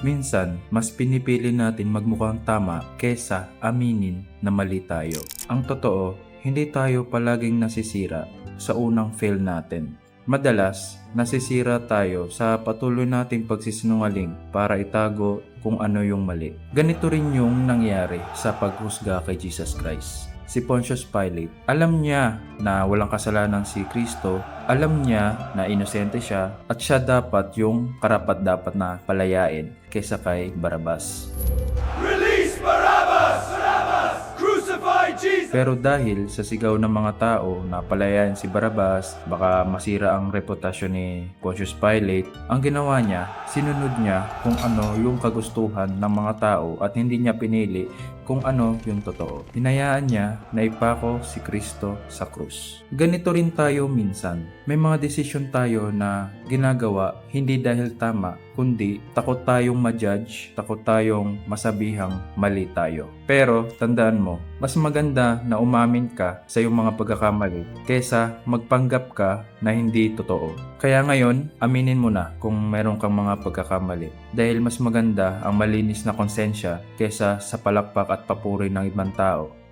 Minsan, mas pinipili natin magmukhang tama kesa aminin na mali tayo. Ang totoo, hindi tayo palaging nasisira sa unang fail natin. Madalas, nasisira tayo sa patuloy nating pagsisinungaling para itago kung ano yung mali. Ganito rin yung nangyari sa paghusga kay Jesus Christ. Si Pontius Pilate, alam niya na walang kasalanan si Kristo, alam niya na inosente siya at siya dapat yung karapat-dapat na palayain kaysa kay Barabas. Release Barabbas! Barabbas! Crucify Jesus! Pero dahil sa sigaw ng mga tao na palayain si Barabas, baka masira ang reputasyon ni Pontius Pilate, ang ginawa niya, sinunod niya kung ano yung kagustuhan ng mga tao at hindi niya pinili kung ano yung totoo. Hinayaan niya na ipako si Kristo sa krus. Ganito rin tayo minsan. May mga desisyon tayo na ginagawa hindi dahil tama, kundi takot tayong ma-judge, takot tayong masabihang mali tayo. Pero tandaan mo, mas maganda na umamin ka sa iyong mga pagkakamali kaysa magpanggap ka na hindi totoo. Kaya ngayon, aminin mo na kung meron kang mga pagkakamali dahil mas maganda ang malinis na konsensya kaysa sa palakpak at papuri ng ibang tao.